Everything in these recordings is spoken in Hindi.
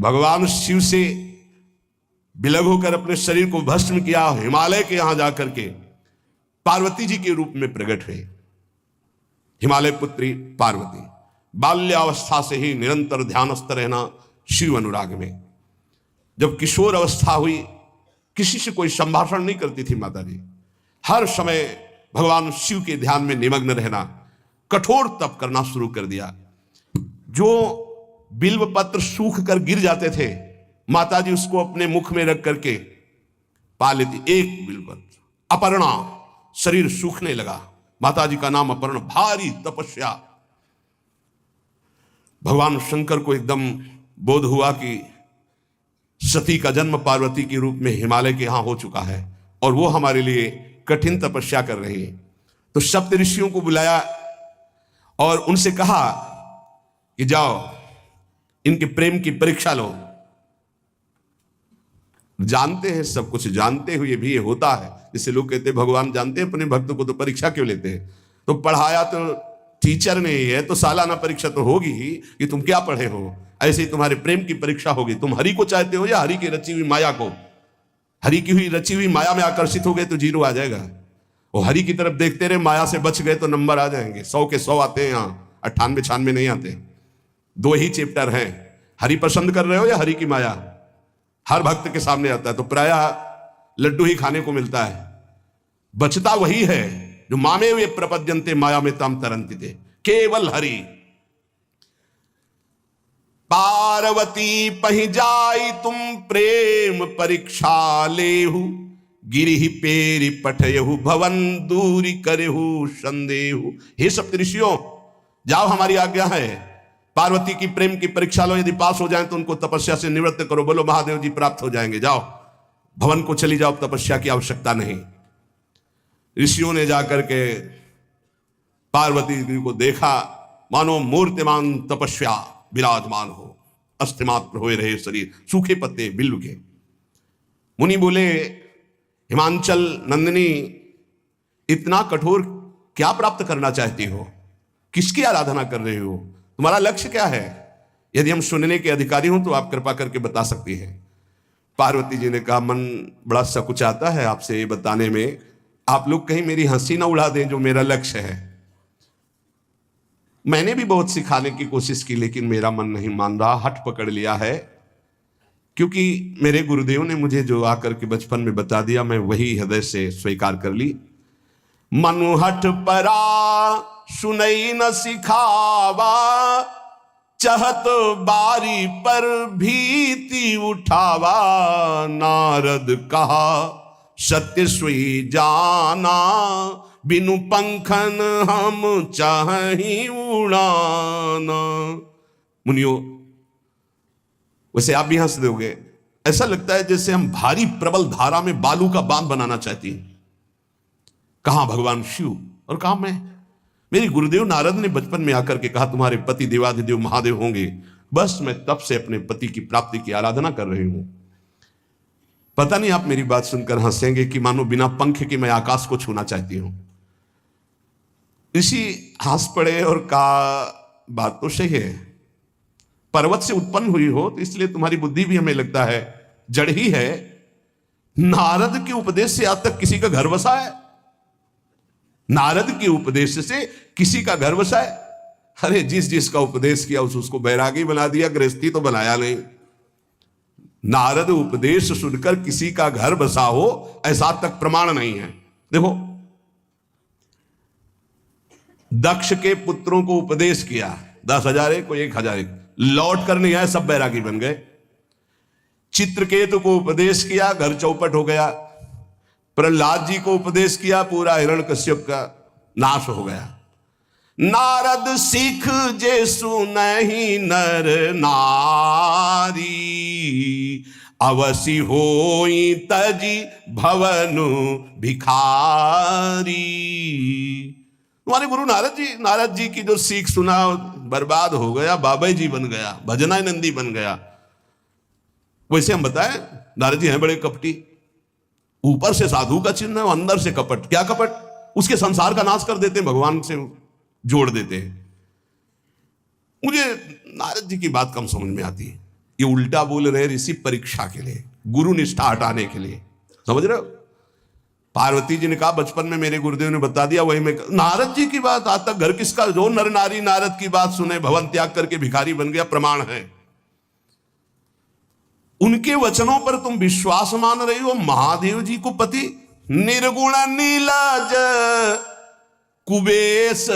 भगवान शिव से विलग होकर अपने शरीर को भस्म किया, हिमालय के यहां जाकर के पार्वती जी के रूप में प्रकट हुए। हिमालय पुत्री पार्वती बाल्यावस्था से ही निरंतर ध्यानस्थ रहना शिव अनुराग में। जब किशोर अवस्था हुई, किसी से कोई संभाषण नहीं करती थी माता जी, हर समय भगवान शिव के ध्यान में निमग्न रहना, कठोर तप करना शुरू कर दिया। जो बिल्व पत्र सूख कर गिर जाते थे, माता जी उसको अपने मुख में रख करके पा लेती। एक बिल्व पत्र, अपर्णा, शरीर सूखने लगा, माता जी का नाम अपर्णा। भारी तपस्या। भगवान शंकर को एकदम बोध हुआ कि सती का जन्म पार्वती के रूप में हिमालय के यहां हो चुका है और वो हमारे लिए कठिन तपस्या कर रही है। तो सप्त ऋषियों को बुलाया और उनसे कहा कि जाओ इनके प्रेम की परीक्षा लो। जानते हैं, सब कुछ जानते हुए भी ये होता है। जैसे लोग कहते हैं भगवान जानते हैं अपने भक्त को, तो परीक्षा क्यों लेते हैं? तो पढ़ाया तो टीचर ने ही है, तो सालाना परीक्षा तो होगी ही कि तुम क्या पढ़े हो। ऐसे ही तुम्हारे प्रेम की परीक्षा होगी। तुम हरि को चाहते हो या हरि की रची हुई माया को? हरि की हुई रची हुई माया में आकर्षित हो गए तो 0 आ जाएगा। वो हरि की तरफ देखते रहे, माया से बच गए तो नंबर आ जाएंगे। 100 के 100 आते हैं, यहाँ 98-96 नहीं आते। 2 ही चैप्टर हैं। हरि पसंद कर रहे हो या हरि की माया? हर भक्त के सामने आता है तो प्रायः लड्डू ही खाने को मिलता है। बचता वही है जो मामे वे प्रपद्यन्ते माया में तम तरंति थे, केवल हरि। पार्वती पहि जाई तुम प्रेम परीक्षा लेहु, गिरिहि पेरि पठयहु भवन दूरी करेहु संदेहु। हे सप्त ऋषियों, जाओ, हमारी आज्ञा है। पार्वती की प्रेम की परीक्षा लो, यदि पास हो जाए तो उनको तपस्या से निवृत्त करो। बोलो महादेव जी प्राप्त हो जाएंगे। जाओ भवन को चली जाओ, तपस्या की आवश्यकता नहीं। ऋषियों ने जाकर के पार्वती जी को देखा, मानो मूर्तिमान तपस्या विराजमान हो, अस्थिमात्र हुए रहे शरीर, सूखे पत्ते बिल्व के। मुनि बोले, हिमांचल नंदिनी, इतना कठोर क्या प्राप्त करना चाहती हो? किसकी आराधना कर रहे हो? तुम्हारा लक्ष्य क्या है? यदि हम सुनने के अधिकारी हों तो आप कृपा करके बता सकती हैं। पार्वती जी ने कहा, मन बड़ा सकुचाता है आपसे ये बताने में। आप लोग कहीं मेरी हंसी ना उड़ा दें जो मेरा लक्ष्य है। मैंने भी बहुत सिखाने की कोशिश की, लेकिन मेरा मन नहीं मान रहा, हठ पकड़ लिया है। क्योंकि मेरे गुरुदेव ने मुझे जो आकर के बचपन में बता दिया, मैं वही हृदय से स्वीकार कर ली। मनु हठ परा सुनई न सिखावा, चहत बारी पर भीति उठावा। नारद कहा सत्य सोई जाना, बिनु पंखन हम चाहि उड़ाना। मुनियों, वैसे आप भी हंस दोगे। ऐसा लगता है जैसे हम भारी प्रबल धारा में बालू का बांध बनाना चाहती हैं। कहां भगवान शिव और कहां मैं? मेरे गुरुदेव नारद ने बचपन में आकर के कहा तुम्हारे पति देवाधिदेव महादेव होंगे। बस मैं तब से अपने पति की प्राप्ति की आराधना कर रही हूं। पता नहीं आप मेरी बात सुनकर हंसेंगे कि मानो बिना पंख के मैं आकाश को छूना चाहती हूं। ऋषि हंस पड़े और कहा, बात तो सही है, पर्वत से उत्पन्न हुई हो तो इसलिए तुम्हारी बुद्धि भी हमें लगता है जड़ ही है। नारद के उपदेश से आज तक किसी का घर बसा है? नारद के उपदेश से किसी का घर बसा है? अरे जिस जिसका उपदेश किया उसको बैरागी बना दिया, गृहस्थी तो बनाया नहीं। नारद उपदेश सुनकर किसी का घर बसा हो ऐसा तक प्रमाण नहीं है। देखो, दक्ष के पुत्रों को उपदेश किया, 10,000 एक को 1,000 एक, लौट कर नहीं आए, सब बैरागी बन गए। चित्रकेतु को उपदेश किया, घर चौपट हो गया। प्रहलाद जी को उपदेश किया, पूरा हिरण्यकश्यप का नाश हो गया। नारद सिख जे सुनहि नर नारी, अवसि होई तजी भवनु भिखारी। तुम्हारे गुरु नारद जी की जो सीख सुना बर्बाद हो गया, बाबा जी बन गया, भजनाय नंदी बन गया। वैसे हम बताएं, नारद जी हैं बड़े कपटी, ऊपर से साधु का चिन्ह है, अंदर से कपट। क्या कपट? उसके संसार का नाश कर देते, भगवान से जोड़ देते हैं। मुझे नारद जी की बात कम समझ में आती है। ये उल्टा बोल रहे ऋषि परीक्षा के लिए, गुरु निष्ठा हटाने के लिए, समझ रहे हो। पार्वती जी ने कहा बचपन में मेरे गुरुदेव ने बता दिया, वही मैं। नारद जी की बात, आज तक घर किसका, जो नर नारी नारद की बात सुने भवन त्याग करके भिखारी बन गया, प्रमाण है। उनके वचनों पर तुम विश्वास मान रही हो। महादेव जी को पति निर्गुण नीलाज कुबेश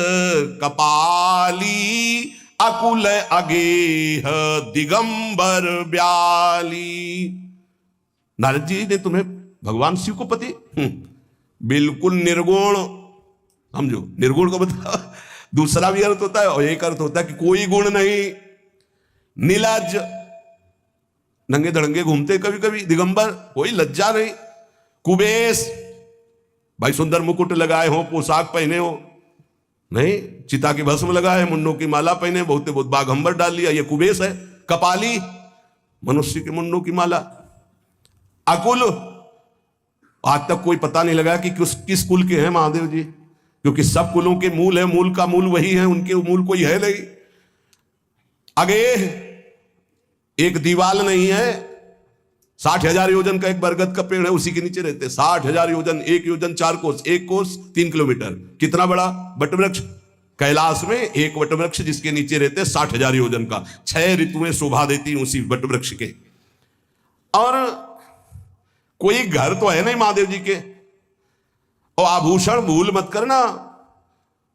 कपाली अकुल अगेह दिगंबर ब्याली। नारद जी ने तुम्हें भगवान शिव को पति बिल्कुल निर्गुण समझो। निर्गुण का मतलब दूसरा भी अर्थ होता है और एक अर्थ होता है कि कोई गुण नहीं। नीलाज, नंगे धड़ंगे घूमते कभी कभी। दिगंबर, कोई लज्जा नहीं। कुबेश, भाई सुंदर मुकुट लगाए हो, पोशाक पहने हो, नहीं, चिता की भस्म लगाए, मुंडों की माला पहने, बहुत बहुत बाघंबर डाल लिया, ये कुबेश है। कपाली, मनुष्य के मुंडों की माला। अकुल, आज तक कोई पता नहीं लगा कि किस कुल के हैं महादेव जी, क्योंकि सब कुलों के मूल है, मूल का मूल वही है, उनके मूल कोई है नहीं। अगेह, एक दीवाल नहीं है, 60,000 योजन का एक बरगद का पेड़ है, उसी के नीचे रहते। 60,000 योजन, 1 योजन 4 कोस, 1 कोस 3 किलोमीटर। कितना बड़ा वटवृक्ष कैलाश में, एक वटवृक्ष जिसके नीचे रहते 60,000 योजन का। 6 ऋतुएं शोभा देती उसी वटवृक्ष के। और कोई घर तो है नहीं महादेव जी के। और आभूषण भूल मत करना,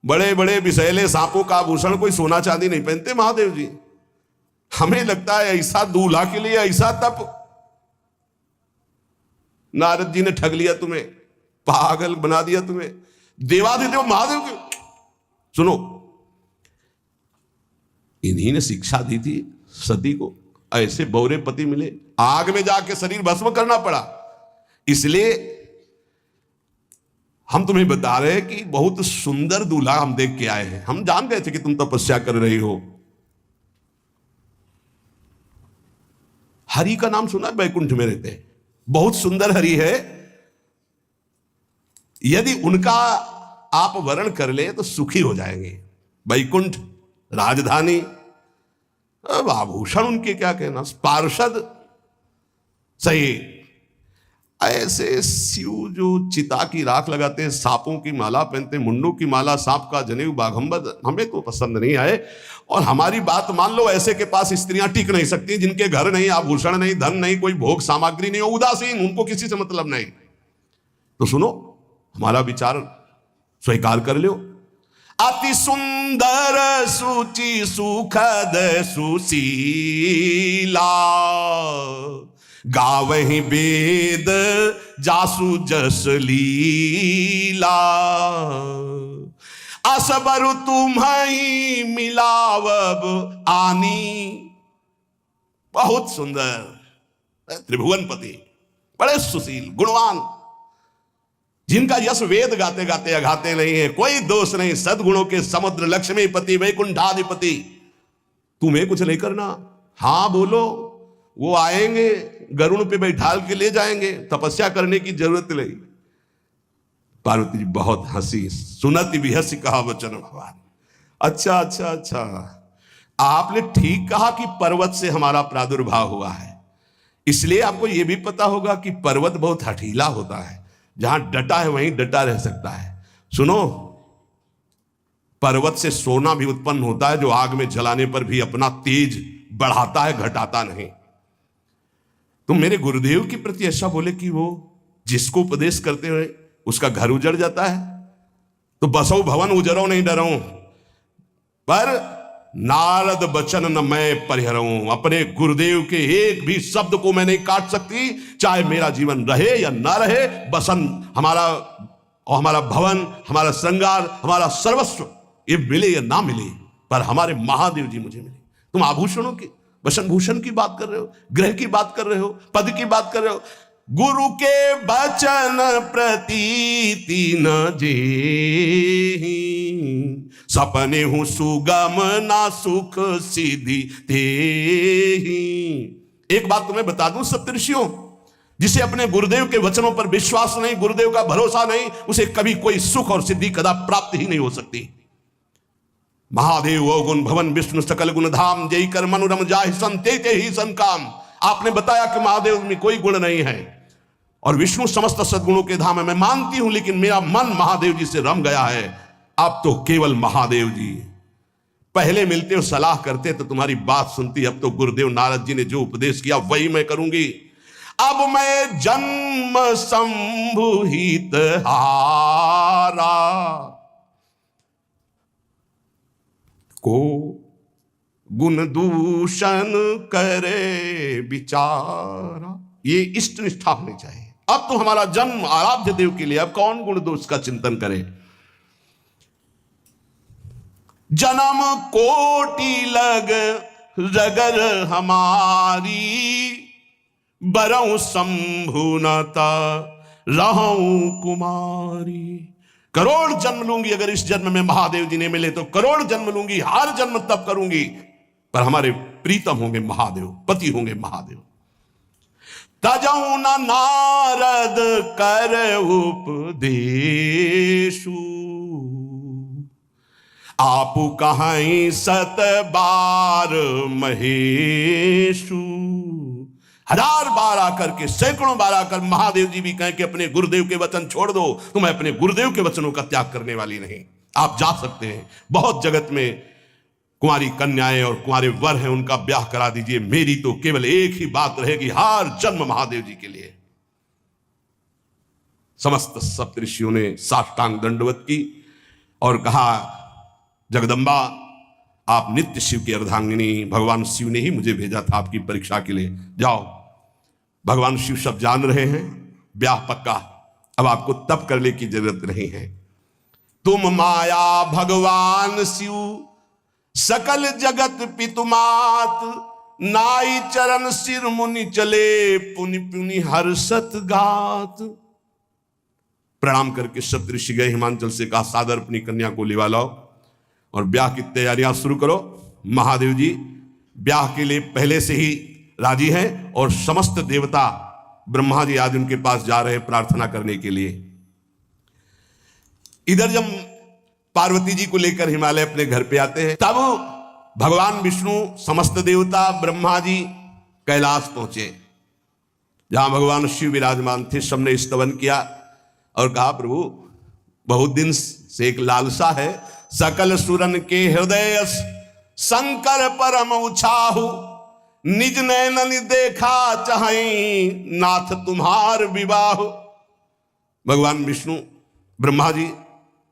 बड़े बड़े विषैले सांपों का आभूषण कोई सोना चांदी नहीं पहनते महादेव जी। हमें लगता है ऐसा दूल्हा के लिए ऐसा तप। नारद जी ने ठग लिया तुम्हें, पागल बना दिया तुम्हें। देवाधिदेव महादेव के, सुनो, इन्हीं ने शिक्षा दी थी सती को। ऐसे बौरे पति मिले, आग में जाके शरीर भस्म करना पड़ा। इसलिए हम तुम्हें बता रहे हैं कि बहुत सुंदर दूल्हा हम देख के आए हैं। हम जान गए थे कि तुम तपस्या कर रही हो। हरि का नाम सुना है, बैकुंठ में रहते हैं, बहुत सुंदर हरि है। यदि उनका आप वर्ण कर ले तो सुखी हो जाएंगे। बैकुंठ राजधानी, अब आभूषण उनके क्या कहना, पार्षद सही। ऐसे शिव जो चिता की राख लगाते हैं, सांपों की माला पहनते, मुंडों की माला, सांप का जनेऊ, बाघंबर, हमें तो पसंद नहीं आए। और हमारी बात मान लो, ऐसे के पास स्त्रियां टिक नहीं सकती, जिनके घर नहीं, आभूषण नहीं, धन नहीं, कोई भोग सामग्री नहीं, उदासीन, उनको किसी से मतलब नहीं। तो सुनो, हमारा विचार स्वीकार कर लो। अति सुंदर सुचि सुखद सुशीला, गावहि वेद जासु जस लीला, असबर तुम्हें मिलावब आनी। बहुत सुंदर त्रिभुवनपति, बड़े सुशील गुणवान, जिनका यश वेद गाते गाते अघाते नहीं है, कोई दोष नहीं, सद्गुणों के समुद्र, लक्ष्मीपति, वैकुंठाधिपति। तुम्हें कुछ नहीं करना, हां बोलो, वो आएंगे, गरुड़ पे बैठाल के ले जाएंगे, तपस्या करने की जरूरत नहीं। पार्वती जी बहुत हंसी, सुनती भी हंसी, कहा वचन भगवान। अच्छा अच्छा अच्छा, आपने ठीक कहा कि पर्वत से हमारा प्रादुर्भाव हुआ है। इसलिए आपको यह भी पता होगा कि पर्वत बहुत हठीला होता है, जहां डटा है वहीं डटा रह सकता है। सुनो, पर्वत से सोना भी उत्पन्न होता है, जो आग में जलाने पर भी अपना तेज बढ़ाता है, घटाता नहीं। तुम मेरे गुरुदेव के प्रति ऐसा बोले कि वो जिसको उपदेश करते हुए उसका घर उजड़ जाता है, तो बसो भवन उजरो नहीं डरो, पर नारद बचन न मैं परिहरऊं। अपने गुरुदेव के एक भी शब्द को मैं नहीं काट सकती, चाहे मेरा जीवन रहे या ना रहे। बसन हमारा और हमारा भवन, हमारा श्रृंगार, हमारा सर्वस्व, ये मिले या ना मिले, पर हमारे महादेव जी मुझे मिले। तुम आभूषणों की, वसन भूषण की बात कर रहे हो, ग्रह की बात कर रहे हो, पद की बात कर रहे हो। गुरु के बचन प्रतीति न जेहि, सपने हूं सुगम ना सुख सिद्धि तेहि। एक बात तुम्हें बता दूं सप्तऋषियों, जिसे अपने गुरुदेव के वचनों पर विश्वास नहीं, गुरुदेव का भरोसा नहीं, उसे कभी कोई सुख और सिद्धि कदा प्राप्त ही नहीं हो सकती। महादेव अवगुण भवन विष्णु सकल गुण धाम, जय कर मनोरम जाहि सन ते ही सन काम। आपने बताया कि महादेव में कोई गुण नहीं है और विष्णु समस्त सद्गुणों के धाम है। मैं मानती हूं, लेकिन मेरा मन महादेव जी से रम गया है। अब तो केवल महादेव जी। पहले मिलते हो सलाह करते तो तुम्हारी बात सुनती, अब तो गुरुदेव नारद जी ने जो उपदेश किया वही मैं करूंगी। अब मैं जन्म संभुहित हारा को गुण दूषण करे विचारा। ये इष्ट निष्ठा होनी चाहिए। अब तो हमारा जन्म आराध्य देव के लिए, अब कौन गुण दोष का चिंतन करे। जन्म कोटि लग रगर हमारी, बरऊ शंभुनता रहूं कुमारी। करोड़ जन्म लूंगी, अगर इस जन्म में महादेव जी ने मिले तो करोड़ जन्म लूंगी, हर जन्म तब करूंगी, पर हमारे प्रीतम होंगे महादेव, पति होंगे महादेव। तजऊ न नारद कर उपदेशु, आपु कहीं सत बार महेशु। हजार बार आकर के, सैकड़ों बार आकर महादेव जी भी कहें कि अपने गुरुदेव के वचन छोड़ दो, तो मैं अपने गुरुदेव के वचनों का त्याग करने वाली नहीं। आप जा सकते हैं, बहुत जगत में कुंवारी कन्याएं और कुंवारे वर हैं, उनका ब्याह करा दीजिए। मेरी तो केवल एक ही बात रहेगी, हर जन्म महादेव जी के लिए। समस्त सप्तऋषियों ने साष्टांग दंडवत की और कहा, जगदम्बा आप नित्य शिव की अर्धांगिनी, भगवान शिव ने ही मुझे भेजा था आपकी परीक्षा के लिए। जाओ, भगवान शिव सब जान रहे हैं, ब्याह पक्का, अब आपको तप करने की जरूरत नहीं है। तुम माया भगवान शिव, सकल जगत पितुमात, नाई चरण सिर मुनि चले, पुनि पुनि हर्षत गात। प्रणाम करके सप्तऋषि गए, हिमांचल से कहा, सादर अपनी कन्या को लिवा लाओ और ब्याह की तैयारियां शुरू करो। महादेव जी ब्याह के लिए पहले से ही राजी हैं और समस्त देवता ब्रह्मा जी आज उनके पास जा रहे हैं प्रार्थना करने के लिए। इधर जब पार्वती जी को लेकर हिमालय अपने घर पे आते हैं, तब भगवान विष्णु, समस्त देवता, ब्रह्मा जी कैलाश पहुंचे, जहां भगवान शिव विराजमान थे। सबने स्तवन किया और कहा, प्रभु बहुत दिन से एक लालसा है, सकल सुरन के हृदय शंकर परम उछाहु, निज नैनन देखा चाहे नाथ तुम्हार विवाह। भगवान विष्णु, ब्रह्मा जी,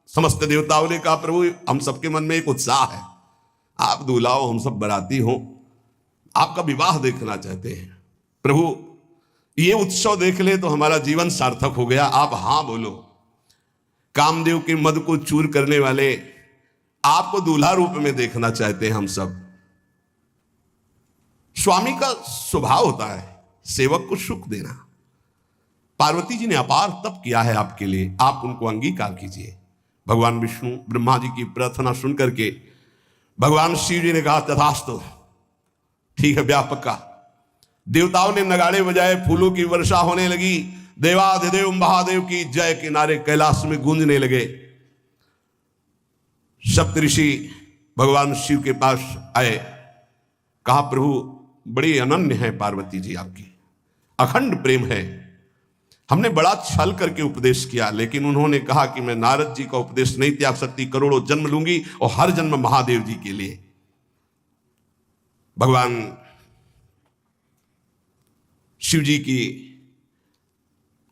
समस्त देवताओं ने कहा, प्रभु हम सबके मन में एक उत्साह है, आप दूल्हा हो, हम सब बराती हो, आपका विवाह देखना चाहते हैं। प्रभु ये उत्सव देख ले तो हमारा जीवन सार्थक हो गया, आप हां बोलो। कामदेव के मद को चूर करने वाले आपको दूल्हा रूप में देखना चाहते हैं हम सब। स्वामी का स्वभाव होता है सेवक को सुख देना। पार्वती जी ने अपार तप किया है आपके लिए, आप उनको अंगीकार कीजिए। भगवान विष्णु ब्रह्मा जी की प्रार्थना सुन करके भगवान शिव जी ने कहा, तथास्तु, ठीक है ब्याह पक्का। देवताओं ने नगाड़े बजाए, फूलों की वर्षा होने लगी, देवाधिदेव महादेव की जय के नारे कैलाश में गूंजने लगे। सप्तऋषि भगवान शिव के पास आए, कहा, प्रभु बड़ी अनन्य है पार्वती जी, आपकी अखंड प्रेम है। हमने बड़ा छल करके उपदेश किया, लेकिन उन्होंने कहा कि मैं नारद जी का उपदेश नहीं त्याग सकती, करोड़ों जन्म लूंगी और हर जन्म महादेव जी के लिए। भगवान शिव जी की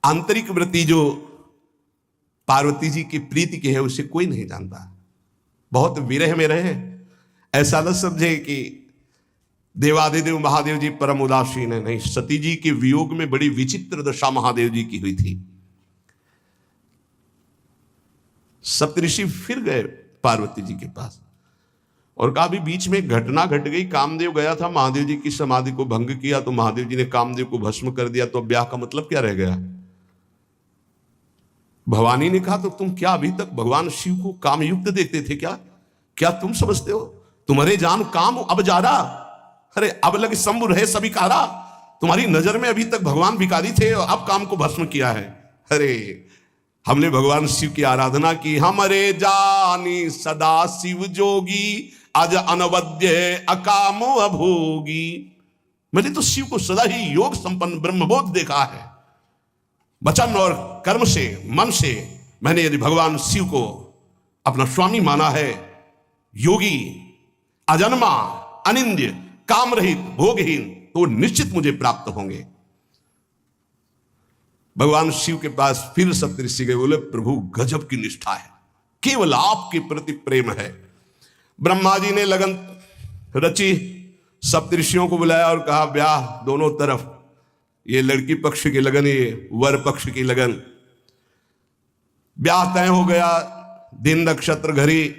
आंतरिक वृत्ति जो पार्वती जी की प्रीति की है, उसे कोई नहीं जानता। बहुत विरह में रहे, ऐसा न समझे कि देवादिदेव महादेव जी परम उदासीन है, नहीं। सती जी के वियोग में बड़ी विचित्र दशा महादेव जी की हुई थी। सप्तऋषि फिर गए पार्वती जी के पास और कहा, अभी बीच में घटना घट गई, कामदेव गया था, महादेव जी की समाधि को भंग किया, तो महादेव जी ने कामदेव को भस्म कर दिया, तो ब्याह का मतलब क्या रह गया। भवानी ने कहा, तो तुम क्या अभी तक भगवान शिव को कामयुक्त देखते थे क्या? क्या तुम समझते हो तुम्हारे जान काम अब जा रहा? अरे अब लगे शंभु रहे सभी कारा। तुम्हारी नजर में अभी तक भगवान भिखारी थे और अब काम को भस्म किया है। अरे हमने भगवान शिव की आराधना की। हमरे जानी सदा शिव जोगी, अज अनवद्य अकामो अभोगी। मैंने तो शिव को सदा ही योग संपन्न ब्रह्मबोध देखा है। वचन और कर्म से, मन से मैंने यदि भगवान शिव को अपना स्वामी माना है, योगी, अजन्मा, अनिंद्य, काम रहित, भोगहीन, तो निश्चित मुझे प्राप्त होंगे। भगवान शिव के पास फिर सप्तऋषि गए, बोले प्रभु गजब की निष्ठा है, केवल आपके प्रति प्रेम है। ब्रह्मा जी ने लगन रची, सप्तऋषियों को बुलाया और कहा ब्याह दोनों तरफ, ये लड़की पक्ष की लगन, ये वर पक्ष की लगन। ब्याह तय हो गया, दिन नक्षत्र घड़ी,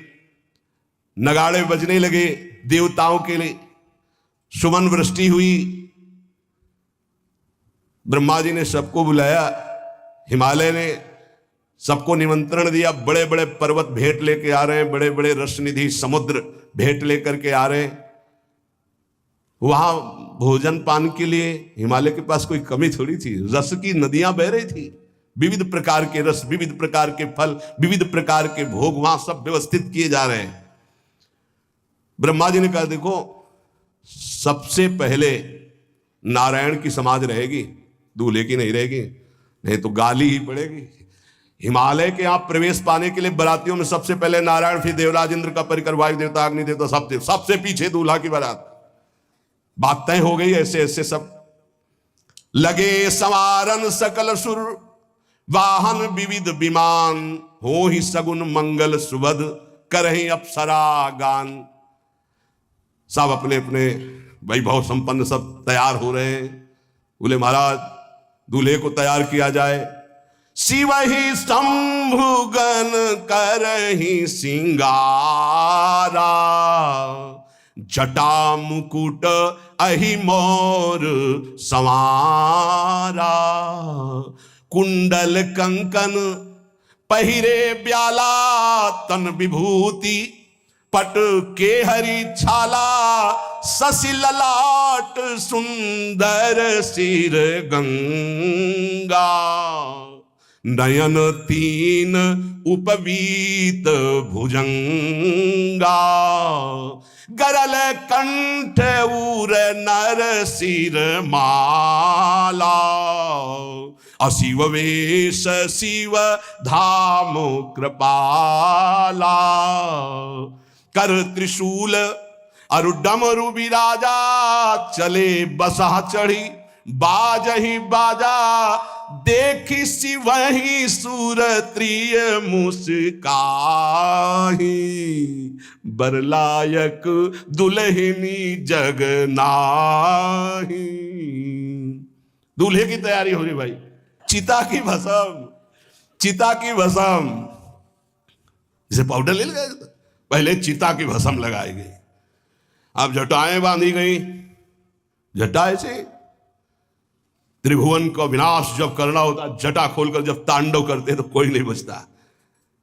नगाड़े बजने लगे, देवताओं के लिए सुमन वृष्टि हुई। ब्रह्मा जी ने सबको बुलाया, हिमालय ने सबको निमंत्रण दिया, बड़े बड़े पर्वत भेंट लेके आ रहे हैं, बड़े बड़े रसनिधि समुद्र भेंट लेकर के आ रहे हैं। वहां भोजन पान के लिए हिमालय के पास कोई कमी थोड़ी थी, रस की नदियां बह रही थी, विविध प्रकार के रस, विविध प्रकार के फल, विविध प्रकार के भोग वहां सब व्यवस्थित किए जा रहे हैं। ब्रह्मा जी ने कहा देखो, सबसे पहले नारायण की समाज रहेगी, दूल्हे की नहीं रहेगी, नहीं तो गाली ही पड़ेगी। हिमालय के यहां प्रवेश पाने के लिए बारातियों में सबसे पहले नारायण, फिर देवराज इंद्र का परिकर, वायु देवता, अग्नि देवता, सबसे पीछे दूल्हा की बारात। बात तय हो गई। ऐसे ऐसे सब लगे संवारन सकल सुर, वाहन विविध विमान, हो ही सगुन मंगल सुबद, करहि अप्सरा गान। सब अपने अपने वैभव संपन्न सब तैयार हो रहे हैं। बोले महाराज दूल्हे को तैयार किया जाए। शिव ही शंभुगन करहि सिंगारा, जटा मुकुट अहि मोर संवारा, कुंडल कंकन पहिरे ब्याला, तन विभूति पट के हरि छाला, शशि ललाट सुंदर सिर गंगा, नयन तीन उपवीत भुजंगा, गरल कंठ उर नर सिर माला, अशिव वेश शिव धाम कृपाला, कर त्रिशूल अरु डमरु विराजा, चले बसा चढ़ी बाजहि बाजा, देखी शिवहि सुरत्रिय मुस्काही, बरलायक दुल्हनी जग नाही। दूल्हे की तैयारी हो रही भाई, चिता की भस्म, चिता की भस्म, जैसे पाउडर ले गए, पहले चिता की भस्म लगाई गई, अब जटाएं बांधी गई। जटा ऐसे त्रिभुवन का विनाश जब करना होता, जटा खोलकर जब तांडव करते तो कोई नहीं बचता।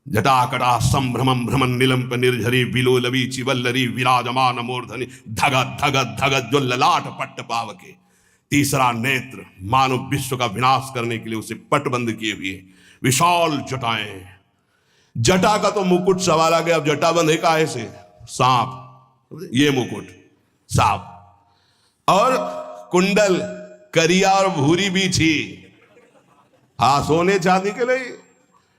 जटा कटा संभ्रमम भ्रमण निलंप निर्झरी, विलोलवी चिवल्लरी विराजमान मूर्धनि, धगत धगत धगत जो ललाट पट्ट पावके। तीसरा नेत्र मानव विश्व का विनाश करने के लिए उसे पटबंद किए हुए विशाल जटाएं। जटा का तो मुकुट सवाल आ गया, अब जटा बंधे का ऐसे सांप, ये मुकुट सांप, और कुंडल करिया और भूरी भी थी। हाँ, सोने चांदी के लिए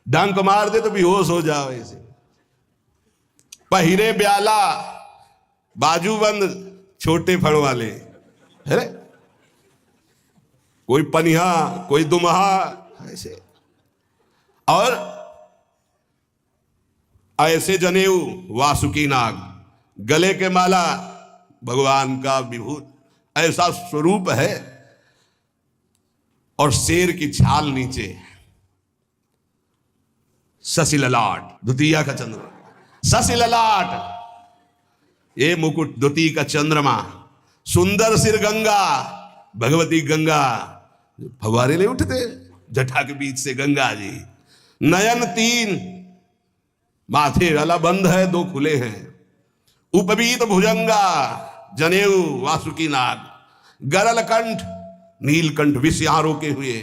डंक मार दे तो बेहोश हो जाओ ऐसे। पहिरे ब्याला, बाजूबंद छोटे फड़ वाले, है कोई पनिहा कोई दुमहा ऐसे, और ऐसे जनेऊ वासुकी नाग, गले के माला भगवान का विभूत, ऐसा स्वरूप है। और शेर की छाल नीचे, शशि ललाट, द्वितीया का चंद्रमा, शशि ललाट, ये मुकुट द्वितीय का चंद्रमा, सुंदर सिर गंगा, भगवती गंगा, फवारे नहीं उठते जटा के बीच से गंगा जी। नयन तीन, माथे वाला बंद है, दो खुले हैं। उपवीत भुजंगा, जनेऊ वासुकी नाग, गरल कंठ, नीलकंठ विष यहां रोके हुए,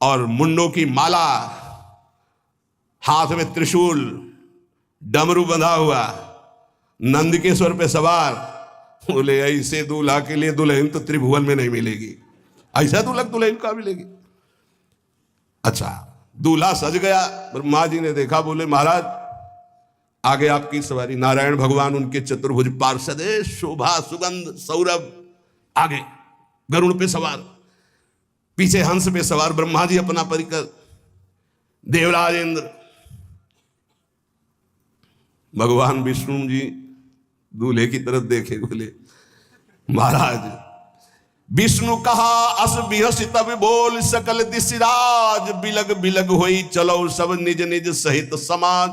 और मुंडों की माला, हाथ में त्रिशूल, डमरू बंधा हुआ, नंदकेश्वर पे सवार। बोले ऐसे दूल्हा के लिए दुल्हन तो त्रिभुवन में नहीं मिलेगी, ऐसा दुल्हन कहाँ मिलेगी। अच्छा, दूल्हा सज गया, ब्रह्मा जी ने देखा, बोले महाराज आगे आपकी सवारी। नारायण भगवान उनके चतुर्भुज पार्षद, शोभा सुगंध सौरभ, आगे गरुड़ पे सवार, पीछे हंस पे सवार ब्रह्मा जी अपना परिकर, देवराज इंद्र, भगवान विष्णु जी दूल्हे की तरफ देखे, बोले महाराज विष्णु कहा अस बिहस तब बोल सकल दिशराज, बिलग बिलग होई चलो सब निज निज सहित समाज।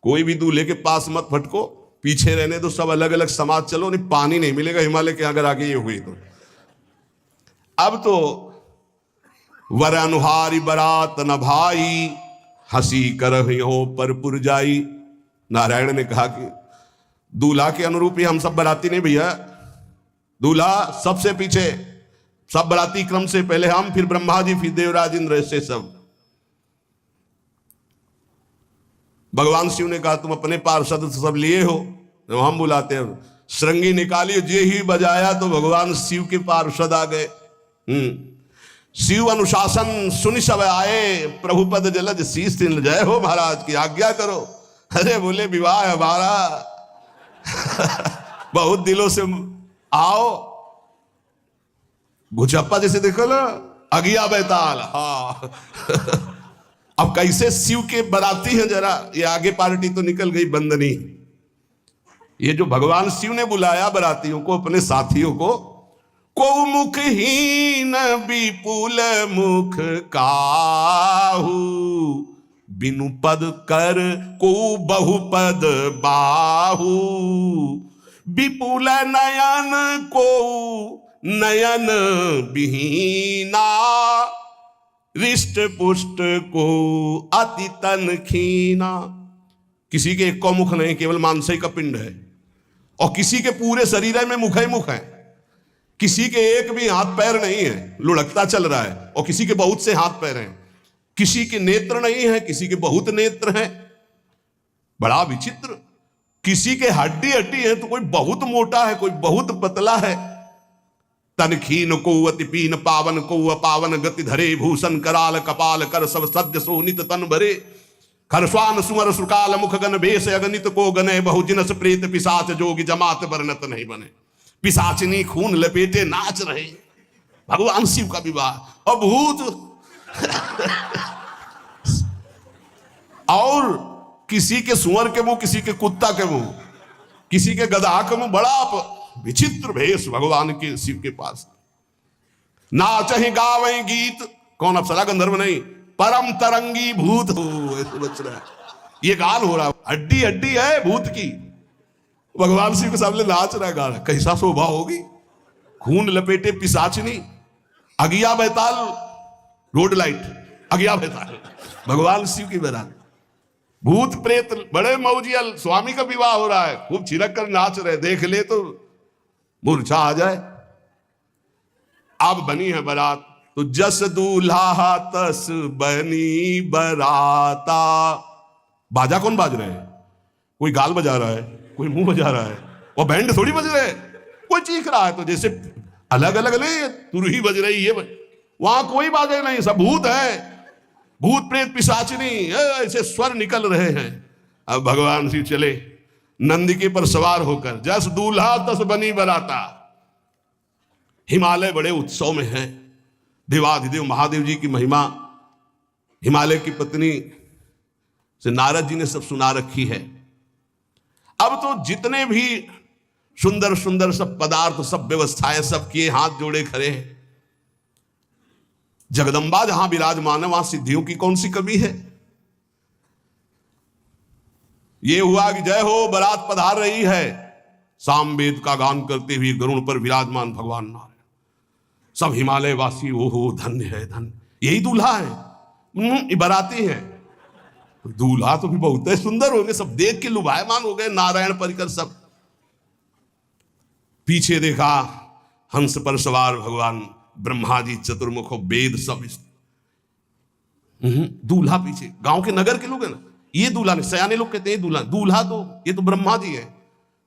कोई भी दूल्हे के पास मत फटको, पीछे रहने दो, सब अलग अलग समाज चलो, नहीं पानी नहीं मिलेगा हिमालय के अगर आगे ये हुई तो। अब तो वर अनुहारी बरात न भाई, हंसी कर हो पर पुरजाई। नारायण ने कहा कि दूल्हा के अनुरूप ही हम सब बराती नहीं भैया, दूल्हा सबसे पीछे, सब बराती क्रम से पहले हम, फिर ब्रह्मा जी, फिर देवराज इंद्र, ऐसे सब। भगवान शिव ने कहा तुम अपने पार्षद सब लिए हो, तो हम बुलाते हैं। श्रृंगी निकाली, जे ही बजाया तो भगवान शिव के पार्षद आ गए। शिव अनुशासन सुनि सब आए, प्रभुपद जलज शीस तिल, जय हो महाराज की आज्ञा करो। अरे बोले विवाह हमारा बहुत दिलों से आओ। घुचप्पा जैसे देखो ना, अगिया बैताल, हाँ अब कैसे शिव के बराती हैं, जरा ये आगे पार्टी तो निकल गई बंदनी। ये जो भगवान शिव ने बुलाया बरातियों को, अपने साथियों को मुखहीन विपुल मुख काहू, बिनु पद कर को बहुपद बाहू, विपुल नयन को नयन विहीना, रिष्ट पुष्ट को अति तन खीना। किसी के एक को मुख नहीं, केवल मांसई का पिंड है, और किसी के पूरे शरीर में मुख ही मुख है। किसी के एक भी हाथ पैर नहीं है, लुढ़कता चल रहा है, और किसी के बहुत से हाथ पैर हैं। किसी के नेत्र नहीं है, किसी के बहुत नेत्र हैं, बड़ा विचित्र। किसी के हड्डी हड्डी है तो कोई बहुत मोटा है, कोई बहुत पतला है। तनखीन को अति पीन, पावन को अपावन, गति धरे भूषण कराल कपाल, कर सब सद्य सोनित तन भरे। खरस्वान सुमर सुकाल मुख गण भेष, अगणित को गने बहु जिनस प्रेत पिशाच, जोगी जमात बरनत नहीं बने। पिशाचिनी खून लपेटे नाच रहे, भगवान शिव का विवाह। और भूत और किसी के सुअर के मुंह, किसी के कुत्ता के मुंह, किसी के गधा के मुंह, बड़ा विचित्र भेष भगवान के शिव के पास। नाच ही गावे गीत, कौन अप्सरा गंधर्व नहीं, परम तरंगी भूत हो, ऐसे बच रहा है। ये गान हो रहा है, हड्डी हड्डी है भूत की, भगवान शिव के सामने नाच रहा है, गा रहा है। कैसा शोभा होगी, खून लपेटे पिशाचिनी, अगिया बैताल, रोड लाइट, अगिया बैताल, भगवान शिव की बारात। भूत प्रेत बड़े मौजियल, स्वामी का विवाह हो रहा है, खूब छिड़क कर नाच रहे, देख ले तो मूर्छा आ जाए। अब बनी है बारात, तो जस दूल्हा तस बनी बराता। बाजा कौन बाज रहे हैं, कोई गाल बजा रहा है, कोई मुंह बजा रहा है, और बैंड थोड़ी बज रहे, कोई चीख रहा है। तो जैसे अलग अलग नहीं, तुरही बज रही है, वहां कोई बाजे नहीं, सब भूत है, भूत प्रेत पिशाचिनी, ऐसे स्वर निकल रहे हैं। अब भगवान शिव चले नंदिके पर सवार होकर, जस दूल्हा तस बनी बराता। हिमालय बड़े उत्सव में है, देवाधिदेव महादेव जी की महिमा हिमालय की पत्नी से नारद जी ने सब सुना रखी है। अब तो जितने भी सुंदर सुंदर सब पदार्थ, सब व्यवस्थाएं, सब किए हाथ जोड़े खड़े हैं। जगदम्बा जहां विराजमान है, वहां सिद्धियों की कौन सी कमी है। ये हुआ कि जय हो बारात पधार रही है, सामवेद का गान करते हुए गरुड़ पर विराजमान भगवान नारायण। सब हिमालय वासी ओहो धन्य है, धन्य, यही दूल्हा है, बाराती है। दूल्हा तो भी बहुत है, सुंदर हो गए, सब देख के लुभायमान हो गए, नारायण परिकर सब। पीछे देखा हंस पर सवार भगवान ब्रह्मा जी चतुर्मुख, वेद सब दूल्हा पीछे, गांव के नगर के लोग है ना, ये दूल्हा नहीं, सयाने लोग कहते हैं दूल्हा, दूल्हा तो ये तो ब्रह्मा जी है,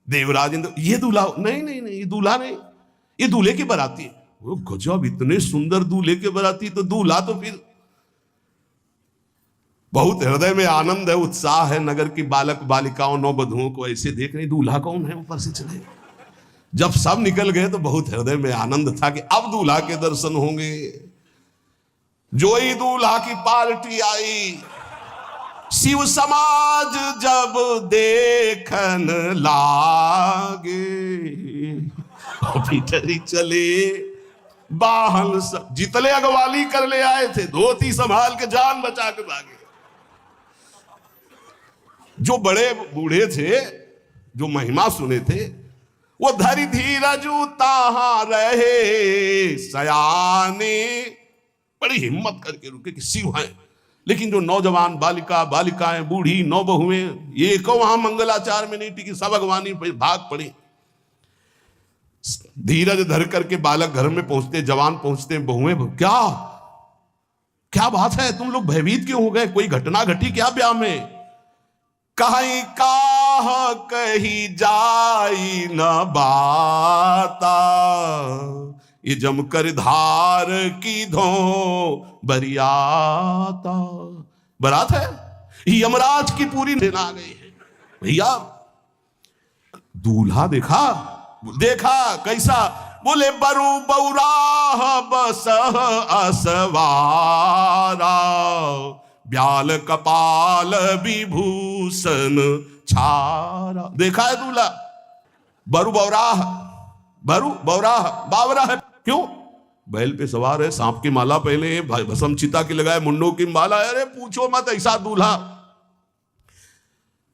देवराज इंद्र, ये दूल्हा नहीं नहीं नहीं, ये दूल्हा नहीं, ये दूल्हे की बाराती है। वो गजब, इतने सुंदर दूल्हे के बाराती, तो दूल्हा तो फिर बहुत हृदय में आनंद है, उत्साह है, नगर की बालक बालिकाओं नौबधुओं को ऐसे देख रहे, दूल्हा कौन है ऊपर से चले। जब सब निकल गए तो बहुत हृदय में आनंद था कि अब दूल्हा के दर्शन होंगे। जो ही दूल्हा की पार्टी आई, शिव समाज जब देखन लागे, भीतरी चले बाहन सब, जितने अगवाली कर ले आए थे धोती संभाल के जान बचा के भागे। जो बड़े बूढ़े थे, जो महिमा सुने थे, वो धरी धीरज ताहा रहे सयाने, बड़ी हिम्मत करके रुके कि शिव है। लेकिन जो नौजवान बालिकाएं, बूढ़ी नौबहुएं, ये को वहां मंगलाचार में नहीं टिकी, सब अगवानी भाग पड़ी। धीरज धर करके बालक घर में पहुंचते, जवान पहुंचते, बहुएं, क्या क्या बात है, तुम लोग भयभीत क्यों हो गए, कोई घटना घटी क्या ब्याह में? कहीं काह कही जाई न बाता, ये जमकर धार की धो बरियाता। बरात है, यमराज की पूरी सेना आ गई है भैया। दूल्हा देखा कैसा, बोले बरु बौराह बसह असवारा, ब्याल कपाल विभूषण छारा। देखा है दूल्हा, बरु बौराह बावरा है, क्यों? बैल पे सवार है, सांप की माला पहले, भस्म चिता की लगाए, मुंडों की माला, अरे पूछो मत, ऐसा दूल्हा।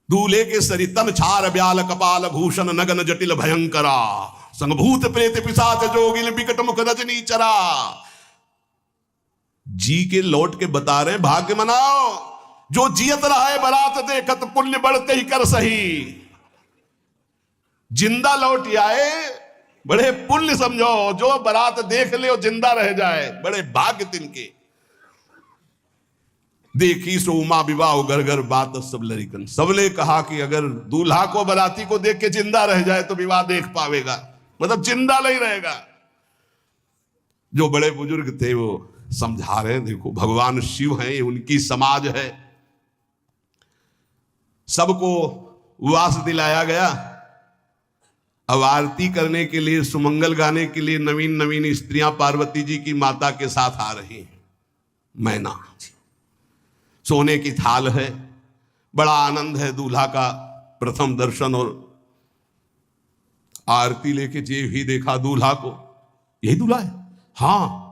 दूल्हे के सरितन छार ब्याल कपाल भूषण नगन जटिल भयंकरा, संगभूत प्रेत पिशाच जोगिल बिकट मुख रजनी चरा। जी के लौट के बता रहे, भाग्य मनाओ जो जियत रहा है बरात देखत, पुण्य बढ़ते ही कर सही। जिंदा लौट आए बड़े पुण्य समझो, जो बरात देख ले और जिंदा रह जाए, बड़े भाग्य तिनके। देखी सो उमा विवाह घर घर बात सब लड़िकन, सबने कहा कि अगर दूल्हा को बराती को देख के जिंदा रह जाए तो विवाह देख पावेगा, मतलब जिंदा नहीं रहेगा। जो बड़े बुजुर्ग थे वो समझा रहे, देखो भगवान शिव हैं, उनकी समाज है, सबको वास दिलाया गया। अब आरती करने के लिए, सुमंगल गाने के लिए नवीन नवीन स्त्रियां पार्वती जी की माता के साथ आ रही हैं। मैना सोने की थाल है, बड़ा आनंद है दूल्हा का प्रथम दर्शन। और आरती लेके जे भी देखा दूल्हा को, यही दूल्हा है, हाँ।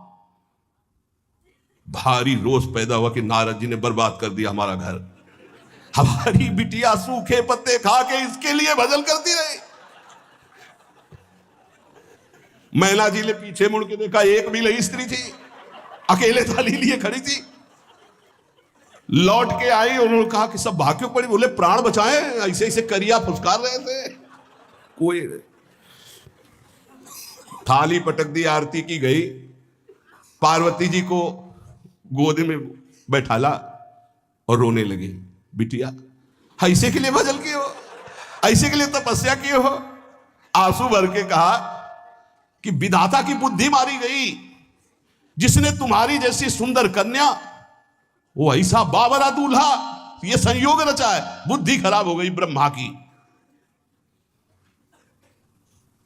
भारी रोष पैदा हुआ कि नारद जी ने बर्बाद कर दिया हमारा घर, हमारी बिटिया सूखे पत्ते खा के इसके लिए भजन करती रही। मैना जी ने पीछे मुड़ के देखा, एक भी नहीं स्त्री थी, अकेले थाली लिए खड़ी थी। लौट के आई, उन्होंने कहा कि सब भाग क्यों पड़ी? बोले प्राण बचाएं, ऐसे ऐसे करिया फुसकार रहे थे। कोई थाली पटक दी, आरती की गई, पार्वती जी को गोद में बैठाला और रोने लगी। बिटिया ऐसे के लिए भजन किए हो, ऐसे के लिए तपस्या किए हो? आंसू भर के कहा कि विधाता की बुद्धि मारी गई, जिसने तुम्हारी जैसी सुंदर कन्या, वो ऐसा बावरा दूल्हा, ये संयोग रचा है, बुद्धि खराब हो गई ब्रह्मा की।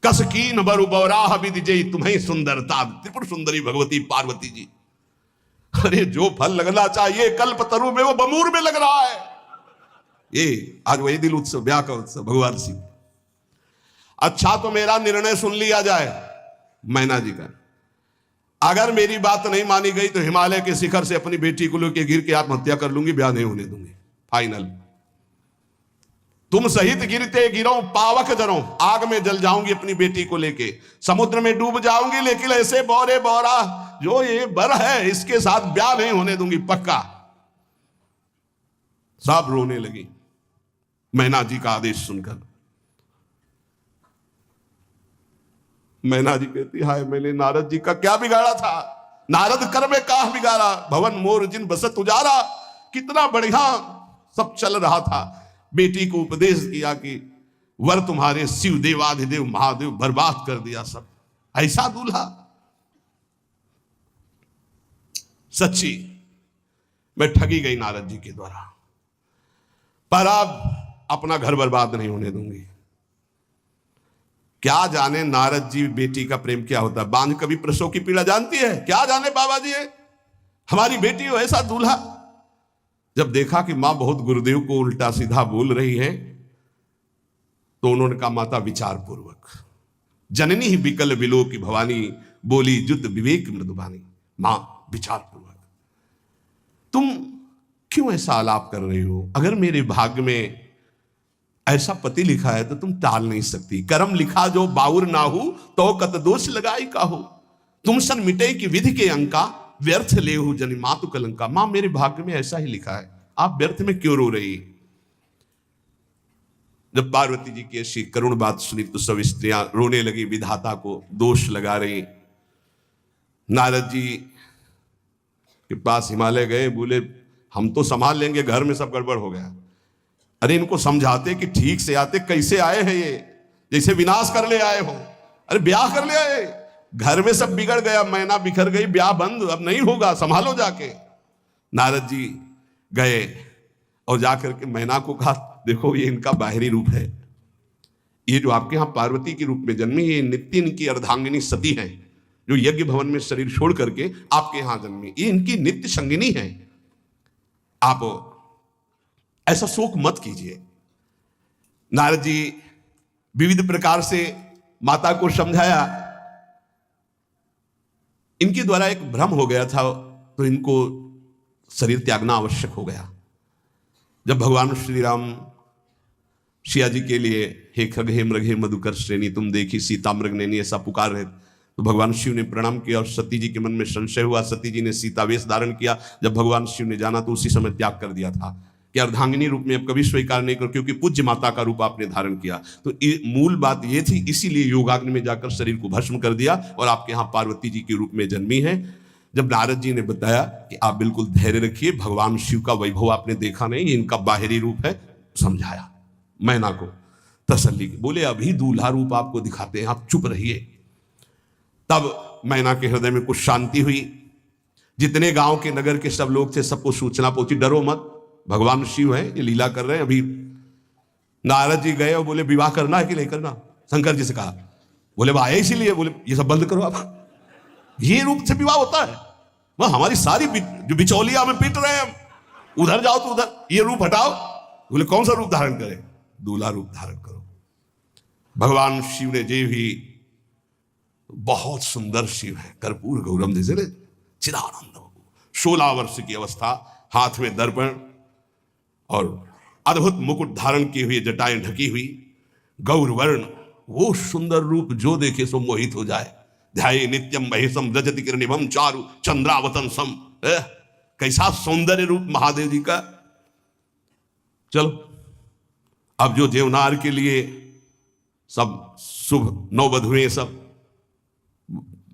कसकीन बरु बौराह विदिजई तुम्हें सुंदरता, त्रिपुर सुंदरी भगवती पार्वती जी। अरे जो फल लगना चाहिए कल्प तरु में, वो बमूर में लग रहा है। ये आज वही दिल उत्सव, ब्याह का उत्सव, भगवान शिव। अच्छा तो मेरा निर्णय सुन लिया जाए मैना जी का, अगर मेरी बात नहीं मानी गई तो हिमालय के शिखर से अपनी बेटी को लेकर गिर के आत्महत्या कर लूंगी, ब्याह नहीं होने दूंगी, फाइनल। तुम सहित गिरते गिरो पावक जरो, आग में जल जाऊंगी अपनी बेटी को लेके, समुद्र में डूब जाऊंगी, लेकिन ऐसे बौरे बौरा जो ये बर है इसके साथ ब्याह नहीं होने दूंगी, पक्का। सब रोने लगी मैना जी का आदेश सुनकर। मैना जी कहती, हाय मैंने नारद जी का क्या बिगाड़ा था? नारद कर में काह बिगाड़ा, भवन मोर जिन बसत उजारा। कितना बढ़िया सब चल रहा था। बेटी को उपदेश किया कि वर तुम्हारे शिव देवाधिदेव महादेव बर्बाद कर दिया सब। ऐसा दूल्हा, सच्ची मैं ठगी गई नारद जी के द्वारा, पर अब अपना घर बर्बाद नहीं होने दूंगी। क्या जाने नारद जी बेटी का प्रेम क्या होता है। बांझ कभी प्रसव की पीड़ा जानती है, क्या जाने बाबा जी है हमारी बेटी हो ऐसा दूल्हा। जब देखा कि मां बहुत गुरुदेव को उल्टा सीधा बोल रही है तो उन्होंने कहा माता विचार पूर्वक। जननी ही विकल विलो की भवानी, बोली जुत विवेक मृदुबानी। मां विचार पूर्वक, तुम क्यों ऐसा आलाप कर रही हो। अगर मेरे भाग्य में ऐसा पति लिखा है तो तुम टाल नहीं सकती। कर्म लिखा जो बाउर ना हो तो कत दोष लगाई का हो। तुम सन मिटे की विधि के अंका, व्यर्थ ले हो जनि मातु कलंका। मां मेरे भाग्य में ऐसा ही लिखा है, आप व्यर्थ में क्यों रो रही। जब पार्वती जी की ऐसी करुण बात सुनी तो सब स्त्रियां रोने लगी, विधाता को दोष लगा रही। नारद जी के पास हिमालय गए, बोले हम तो संभाल लेंगे, घर में सब गड़बड़ हो गया। अरे इनको समझाते कि ठीक से आते, कैसे आए हैं ये, जैसे विनाश कर ले आए हो। अरे ब्याह कर ले आए, घर में सब बिगड़ गया, मैना बिखर गई, ब्याह बंद, अब नहीं होगा, संभालो जाके। नारद जी गए और जाकर के मैना को कहा देखो ये इनका बाहरी रूप है, ये जो आपके यहाँ पार्वती के रूप में जन्मी, ये नित्य इनकी अर्धांगिनी सती है जो यज्ञ भवन में शरीर छोड़ करके आपके यहां जन्मी, ये इनकी नित्य संगिनी है। आप ऐसा शोक मत कीजिए। नारद जी विविध प्रकार से माता को समझाया। इनके द्वारा एक भ्रम हो गया था तो इनको शरीर त्यागना आवश्यक हो गया। जब भगवान श्री राम सिया जी के लिए हे खग हे मृग हे मधुकर श्रेणी तुम देखी सीता मृग नैनी ऐसा पुकार रहे तो भगवान शिव ने प्रणाम किया और सती जी के मन में संशय हुआ। सती जी ने सीता वेश धारण किया। जब भगवान शिव ने जाना तो उसी समय त्याग कर दिया था कि अर्धांगिनी रूप में अब कभी स्वीकार नहीं कर, क्योंकि पूज्य माता का रूप आपने धारण किया। तो मूल बात ये थी, इसीलिए योगाग्नि में जाकर शरीर को भस्म कर दिया और आपके यहाँ पार्वती जी के रूप में जन्मी है। जब नारद जी ने बताया कि आप बिल्कुल धैर्य रखिए, भगवान शिव का वैभव आपने देखा नहीं, इनका बाहरी रूप है, समझाया मैना को तसल्ली की। बोले अभी दूल्हा रूप आपको दिखाते हैं, आप चुप रहिए। तब मैना के हृदय में कुछ शांति हुई। जितने गांव के नगर के सब लोग थे सबको सूचना पहुंची, डरो मत, भगवान शिव है, ये लीला कर रहे हैं। अभी नारद जी गए और बोले विवाह करना है कि नहीं करना, शंकर जी से कहा। बोले वह आए इसीलिए, बोले ये सब बंद करो आप, ये रूप से विवाह होता है, वह हमारी सारी जो बिचौलिया में पीट रहे हैं, उधर जाओ तो उधर, ये रूप हटाओ। बोले कौन सा रूप धारण करें, दूल्हा रूप धारण करो। भगवान शिव ने जे भी, बहुत सुंदर शिव है, कर्पूर गौरम जैसे चिदानंद, 16 वर्ष की अवस्था, हाथ में दर्पण और अद्भुत मुकुट धारण की हुई, जटाएं ढकी हुई, गौरवर्ण, वो सुंदर रूप जो देखे सो मोहित हो जाए। ध्याये नित्यम महेशम रजति किरणिमं चारु चंद्रावतन सम। कैसा सौंदर्य रूप महादेव जी का। चलो अब जो देवनार के लिए सब शुभ नववधुएं सब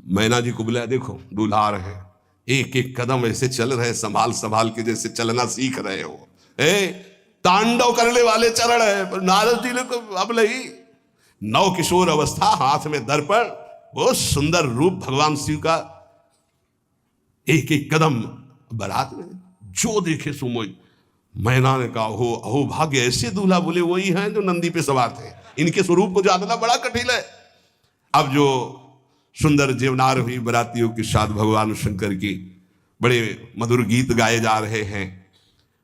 मैना जी को बुलाया, देखो दूल्हा आ रहे हैं, एक एक कदम ऐसे चल रहे, संभाल संभाल के जैसे चलना सीख रहे हो। तांडव करने वाले चरण है, पर नारद जी ने तो अब नहीं, नव किशोर अवस्था, हाथ में दर्पण, वो सुंदर रूप भगवान शिव का, एक एक कदम बारात में जो देखे सो मोहि। मैना ने कहा हो अहो भाग्य, ऐसे दूल्हा। बोले वही हैं जो नंदी पे सवार थे, इनके स्वरूप को जानना बड़ा कठिन है। अब जो सुंदर जीवनार हुई बरातियों के साथ भगवान शंकर की बड़े मधुर गीत गाए जा रहे हैं।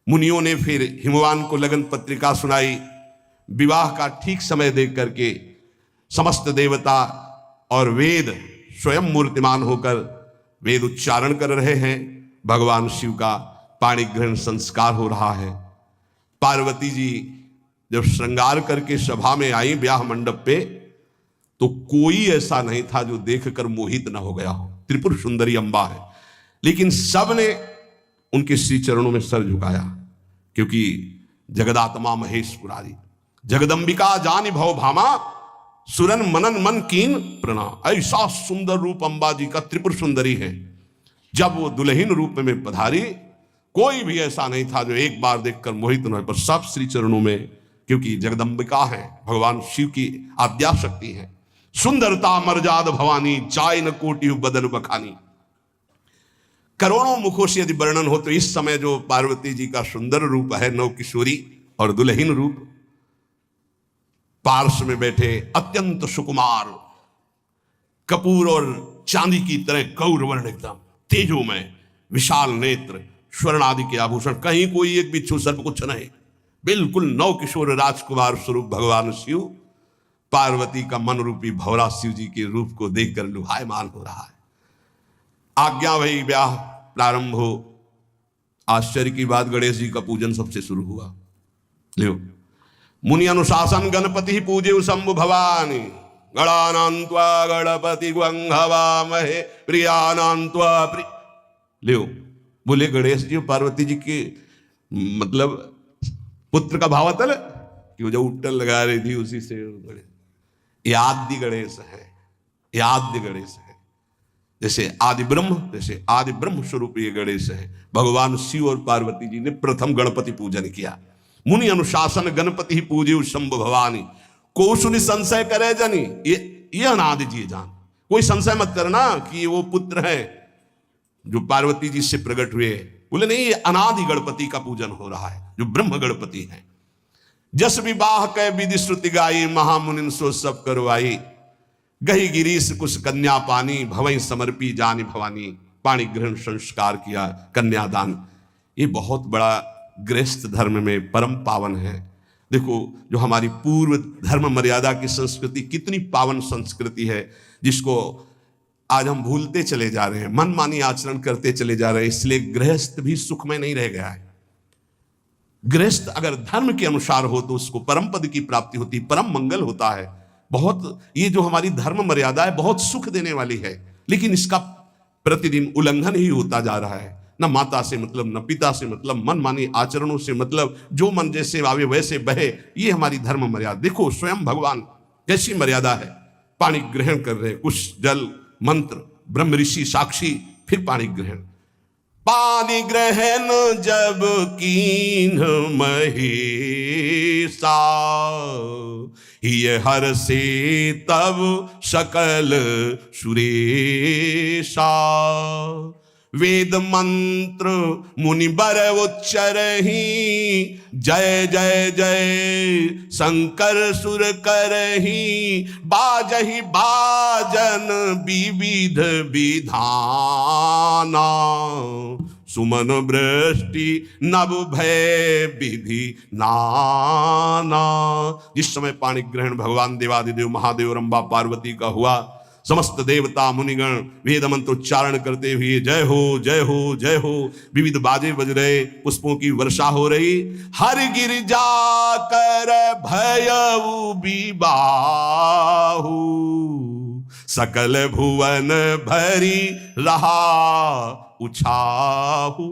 मुनियों ने फिर हिमवान को लगन पत्रिका सुनाई। विवाह का ठीक समय देख करके समस्त देवता और वेद स्वयं मूर्तिमान होकर वेद उच्चारण कर रहे हैं। भगवान शिव का पाणी ग्रहण संस्कार हो रहा है। पार्वती जी जब श्रृंगार करके सभा में आई ब्याह मंडप पे, तो कोई ऐसा नहीं था जो देखकर मोहित न हो गया हो। त्रिपुर सुंदरी अंबा है, लेकिन सब ने उनके श्री चरणों में सर झुकाया, क्योंकि जगदात्मा महेश पुरारी, जगदंबिका जानि भव भामा, सुरन मनन मन कीन प्रणा। ऐसा सुंदर रूप अंबा जी का त्रिपुर सुंदरी है। जब वो दुल्हन रूप में पधारी, कोई भी ऐसा नहीं था जो एक बार देखकर मोहित न हो, पर सब श्री चरणों में, क्योंकि जगदम्बिका है, भगवान शिव की आद्या शक्ति है। सुंदरता मर्याद भवानी, जाय न कोटि बदन बखानी। करोड़ों मुखों से यदि वर्णन हो तो इस समय जो पार्वती जी का सुंदर रूप है, नव किशोरी और दुल्हन रूप, पार्श्व में बैठे अत्यंत सुकुमार, कपूर और चांदी की तरह गौर वर्ण, एकदम तेजोमय, विशाल नेत्र, स्वर्ण आदि के आभूषण, कहीं कोई एक बिच्छू सर्प कुछ नहीं, बिल्कुल नव किशोर राजकुमार स्वरूप भगवान शिव पार्वती का मन रूपी भौरा शिव जी के रूप को देखकर लुभायमान हो रहा है। आज्ञा भई, ब्याह प्रारंभ हो। आश्चर्य की बात, गणेश जी का पूजन सबसे शुरू हुआ। लियो, मुनि अनुशासन गणपति पूजे शंभु भवानी, गणानान्त्वा गणपति ग्वंघवामहे प्रियानान्त्वा प्रिय। लियो, बोले गणेश जी पार्वती जी के मतलब पुत्र का भावातल कि वो जो उट्टल लगा रही थी उसी से गणेश, ये आदि गणेश है, ये आद्य गणेश है। जैसे आदि ब्रह्म, जैसे आदि ब्रह्म स्वरूप ये गणेश है। भगवान शिव और पार्वती जी ने प्रथम गणपति पूजन किया। मुनि अनुशासन गणपति ही पूजे शंभु भवानी, को सुनि संशय करे जनी, ये अनादि जी जान, कोई संशय मत करना कि ये वो पुत्र है जो पार्वती जी से प्रकट हुए। बोले नहीं, ये अनादि गणपति का पूजन हो रहा है जो ब्रह्म गणपति है। जस विवाह कै विधि श्रुति गाई, महामुनिन सो सब करवाई, गही गिरीश कुश कन्या पानी, भवई समर्पी जानी भवानी। पाणी ग्रहण संस्कार किया, कन्यादान, ये बहुत बड़ा गृहस्थ धर्म में परम पावन है। देखो, जो हमारी पूर्व धर्म मर्यादा की संस्कृति कितनी पावन संस्कृति है, जिसको आज हम भूलते चले जा रहे हैं, मनमानी आचरण करते चले जा रहे हैं। इसलिए गृहस्थ भी सुख में नहीं रह गया है। गृहस्थ अगर धर्म के अनुसार हो तो उसको परम पद की प्राप्ति होती, परम मंगल होता है। बहुत, ये जो हमारी धर्म मर्यादा है बहुत सुख देने वाली है, लेकिन इसका प्रतिदिन उल्लंघन ही होता जा रहा है। न माता से मतलब, न पिता से मतलब, मनमानी आचरणों से मतलब, जो मन जैसे आवे वैसे बहे, ये हमारी धर्म मर्यादा। देखो स्वयं भगवान कैसी मर्यादा है, पानी ग्रहण कर रहे, कुछ जल मंत्र, ब्रह्म ऋषि साक्षी, फिर पानी ग्रहण। पानी ग्रहण जब कीन महेशा, ये हर से तब सकल सुरेशा। वेद मंत्र मुनि बर उच्चरहि, जय जय जय शंकर सुर करहि। बाजहि बाजन विविध विधाना, सुमन वृष्टि नभ भय विधि नाना। जिस समय पाणी ग्रहण भगवान देवादिदेव महादेव रंबा पार्वती का हुआ, समस्त देवता मुनिगण वेद मंत्र उच्चारण करते हुए जय हो जय हो जय हो, विविध बाजे बज रहे, पुष्पों की वर्षा हो रही। हर गिरजा कर भयउ विबाहु, सकल भुवन भरी रहा उछाहु।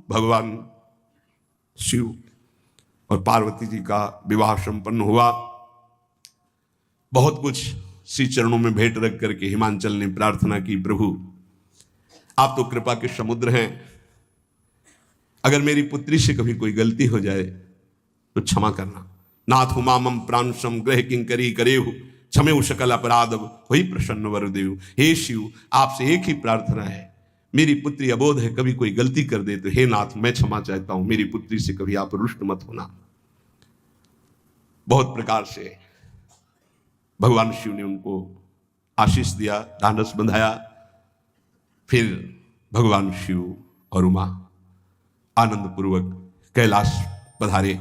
भगवान शिव और पार्वती जी का विवाह संपन्न हुआ। बहुत कुछ श्री चरणों में भेंट रख करके हिमांचल ने प्रार्थना की, प्रभु आप तो कृपा के समुद्र हैं, अगर मेरी पुत्री से कभी कोई गलती हो जाए तो क्षमा करना। नाथ मामम प्रांशम ग्रह किंकरी करेहु, क्षमेउ सकल अपराध वही प्रसन्न वरदेव। हे शिव, आपसे एक ही प्रार्थना है, मेरी पुत्री अबोध है, कभी कोई गलती कर दे तो हे नाथ मैं क्षमा चाहता हूं, मेरी पुत्री से कभी आप रुष्ट मत होना। बहुत प्रकार से भगवान शिव ने उनको आशीष दिया, ढांढस बंधाया। फिर भगवान शिव और उमा आनंद पूर्वक कैलाश पधारे।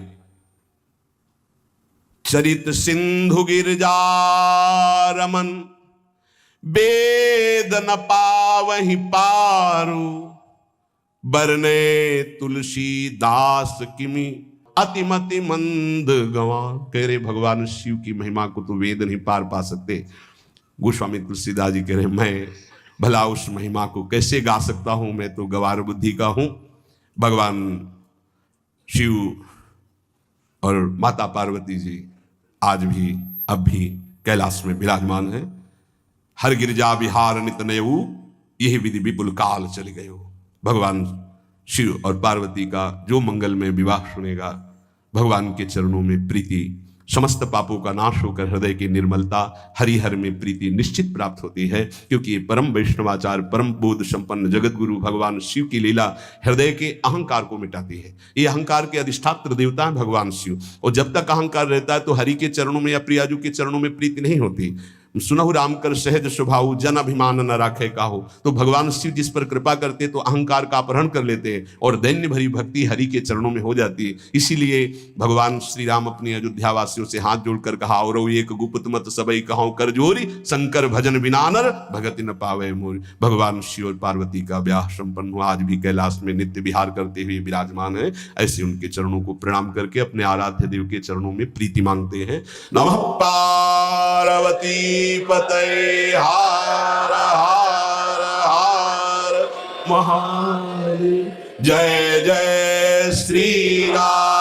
चरित सिंधु गिरजा रमन, वेद न पावहि पारु। बरने तुलसी दास किमि, अतिमति मंद गवा। कह रहे भगवान शिव की महिमा को तो वेद नहीं पार पा सकते। गोस्वामी तुलसीदास जी कह रहे मैं भला उस महिमा को कैसे गा सकता हूं, मैं तो गवार बुद्धि का हूं। भगवान शिव और माता पार्वती जी आज भी अब भी कैलाश में विराजमान है। हर गिरजा विहार नित नयऊ, यही विधि विपुल काल चल गयो। भगवान शिव और पार्वती का जो मंगलमय विवाह सुनेगा, भगवान के चरणों में प्रीति, समस्त पापों का नाश होकर हृदय की निर्मलता, हरिहर में प्रीति निश्चित प्राप्त होती है। क्योंकि ये परम वैष्णवाचार, परम बोध संपन्न जगत गुरु भगवान शिव की लीला हृदय के अहंकार को मिटाती है। ये अहंकार के अधिष्ठात्र देवता है भगवान शिव, और जब तक अहंकार रहता है तो हरि के चरणों में या प्रियाजू के चरणों में प्रीति नहीं होती। सुनहु राम कर सहज स्वभाव, जन अभिमान न राखे काहू। तो भगवान शिव जिस पर कृपा करते तो अहंकार का अपहरण कर लेते और दैन्य भरी भक्ति हरि के चरणों में हो जाती। इसीलिए भगवान श्री राम अपनी अयोध्या वासियों से हाथ जोड़कर कहा, और एक गुप्त मत सबई कहाऊ कर जोरी, शंकर भजन बिना नर भगति न पावे मोरी। भगवान शिव और पार्वती का ब्याह संपन्न हुआ, आज भी कैलाश में नित्य विहार करते हुए विराजमान है। ऐसे उनके चरणों को प्रणाम करके अपने आराध्य देव के चरणों में प्रीति मांगते हैं। नमः पार्वती पतये हार हार हार महादेव। जय जय श्री राम।